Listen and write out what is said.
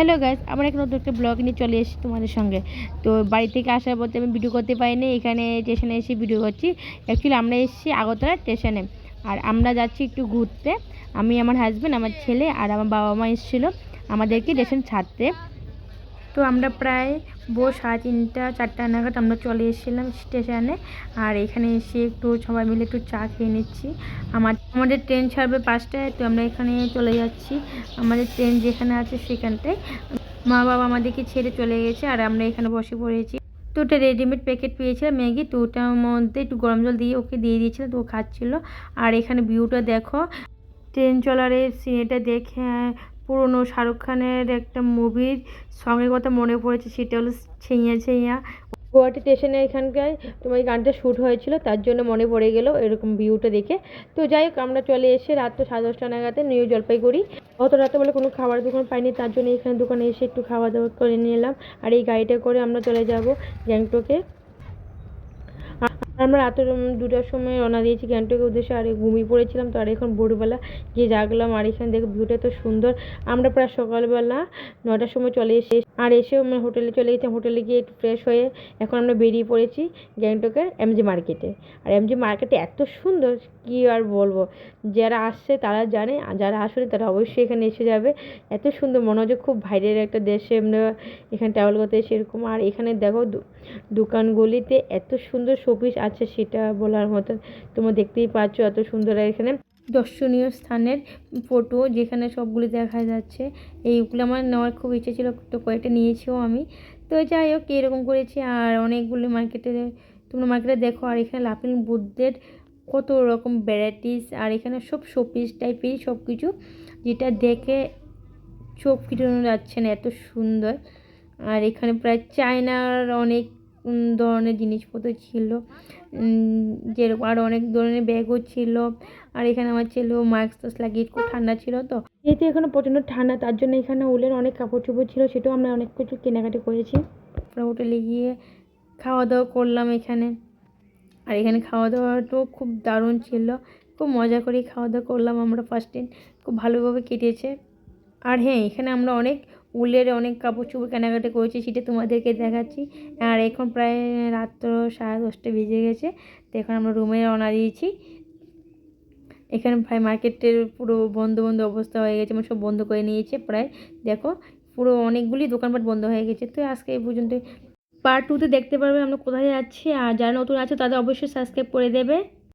Hello guys, আমার একটা নতুন একটা ব্লগ নিয়ে চলে এসেছি তোমাদের সঙ্গে। তো বাড়ি থেকে আসার পথে আমি ভিডিও করতে পারিনি, এখানে স্টেশনে এসে ভিডিও করছি। অ্যাকচুয়ালি আমরা এসেছি আগরতলা স্টেশনে, আর আমরা যাচ্ছি একটু ঘুরতে। আমি, আমার হাজব্যান্ড, আমার ছেলে আর আমার বাবা মা এসেছিলো আমাদেরকে স্টেশন ছাড়তে। তো আমরা প্রায় ভোর 3:30-4টা নাগাদ আমরা চলে এসেছিলাম স্টেশনে। আর এখানে এসে একটু সবাই মিলে একটু চা খেয়ে নিচ্ছি। আমাদের ট্রেন ছাড়বে 5টায়, তো আমরা এখানে চলে যাচ্ছি। আমাদের ট্রেন যেখানে আছে সেখানটায় মা বাবা আমাদেরকে ছেড়ে চলে গেছে, আর আমরা এখানে বসে পড়েছি। তো ওটা রেডিমেড প্যাকেট পেয়েছিলাম ম্যাগি, তো ওটার মধ্যে একটু গরম জল দিয়ে ওকে দিয়ে দিয়েছিলাম, তো ও খাচ্ছিলো। আর এখানে ভিউটা দেখো, ট্রেন চলারের সিনেটা দেখে পুরনো শাহরুখ খানের একটা মুভির সঙ্গের কথা মনে পড়েছে, সেটা হলো ছেইয়া ছেইয়া। গুয়াহাটি স্টেশনে এখানকার তোমার এই গানটা শ্যুট হয়েছিল, তার জন্য মনে পড়ে গেল এরকম ভিউটা দেখে। তো যাই হোক, আমরা চলে এসে রাত তো 10:30 নাগাদে নিউ জলপাইগুড়ি। অত রাতে বলে কোনো খাবার দোকান পাইনি, তার জন্য এখানে দোকানে এসে একটু খাওয়া দাওয়া করে নিলাম। আর এই গাড়িটা করে আমরা চলে যাব গ্যাংটকে। আমরা রাত 2টার সময় রওনা দিয়েছি গ্যাংটকের উদ্দেশ্যে, আর ঘুমিয়ে পড়েছিলাম। তো আর এখন ভোরবেলা গিয়ে জাগলাম, আর এখানে দেখো ভিউটা তো সুন্দর। আমরা প্রায় সকালবেলা 9টার সময় চলে আর এসেও আমরা হোটেলে চলে গেছিলাম। হোটেলে গিয়ে একটু ফ্রেশ হয়ে এখন আমরা বেরিয়ে পড়েছি গ্যাংটকের এমজি মার্কেটে। আর এমজি মার্কেটে এত সুন্দর, কি আর বলবো। যারা আসছে তারা জানে, আর যারা আসলে তারা অবশ্যই এখানে এসে যাবে। এত সুন্দর, মনে হচ্ছে খুব বাইরের একটা দেশে আমরা এখানে ট্রাভেল করতে সেরকম। আর এখানে দেখো দোকানগুলিতে এত সুন্দর শোপিস আছে, সেটা বলার মতন। তোমরা দেখতেই পাচ্ছ এত সুন্দর। এখানে দর্শনীয় স্থানের ফটো যেখানে সবগুলি দেখা যাচ্ছে, এইগুলো আমার নেওয়ার খুব ইচ্ছে ছিল, তো কয়েকটা নিয়েছিও আমি। তো যাই হোক, এরকম করেছি। আর অনেকগুলি তোমরা মার্কেটে দেখো। আর এখানে লাফিং বুদ্ধের কত রকম ভ্যারাইটিস, আর এখানে সব শোপিস টাইপেরই সব কিছু, যেটা দেখে চোখ ফিরানো যাচ্ছে না, এত সুন্দর। আর এখানে প্রায় চায়নার অনেক ধরনের জিনিসপত্র ছিল, যেরকম আরও অনেক ধরনের ব্যাগও ছিল। আর এখানে আমার ছেলেও মাস্ক টাস্ক লাগিয়ে, খুব ঠান্ডা ছিল তো, যেহেতু এখানে প্রচণ্ড ঠান্ডা, তার জন্য এখানে উলের অনেক কাপড় চোপড় ছিল, সেটাও আমরা অনেক কিছু কেনাকাটি করেছি। আমরা হোটেলে গিয়ে খাওয়া দাওয়া করলাম এখানে। আর এখানে খাওয়া দাওয়াটাও খুব দারুণ ছিল, খুব মজা করে খাওয়া দাওয়া করলাম আমরা। ফার্স্ট দিন খুব ভালোভাবে কেটেছে। আর হ্যাঁ, এখানে আমরা অনেক উলের অনেক কাপড় চোপড় কেনাকাটা করেছি, সেটা তোমাদেরকে দেখাচ্ছি। আর এখন প্রায় রাত্র 10:30 বেজে গেছে, তো এখন আমরা রুমে রওনা দিয়েছি। এখানে প্রায় মার্কেটের পুরো বন্ধ বন্ধ অবস্থা হয়ে গেছে, মানে সব বন্ধ করে নিয়েছে প্রায়। দেখো, পুরো অনেকগুলি দোকানপাট বন্ধ হয়ে গেছে। তো আজকে এই পর্যন্ত। পার্ট 2তে দেখতে পারবে আমরা কোথায় যাচ্ছি। আর যারা নতুন আছে তাদের অবশ্যই সাবস্ক্রাইব করে দেবে।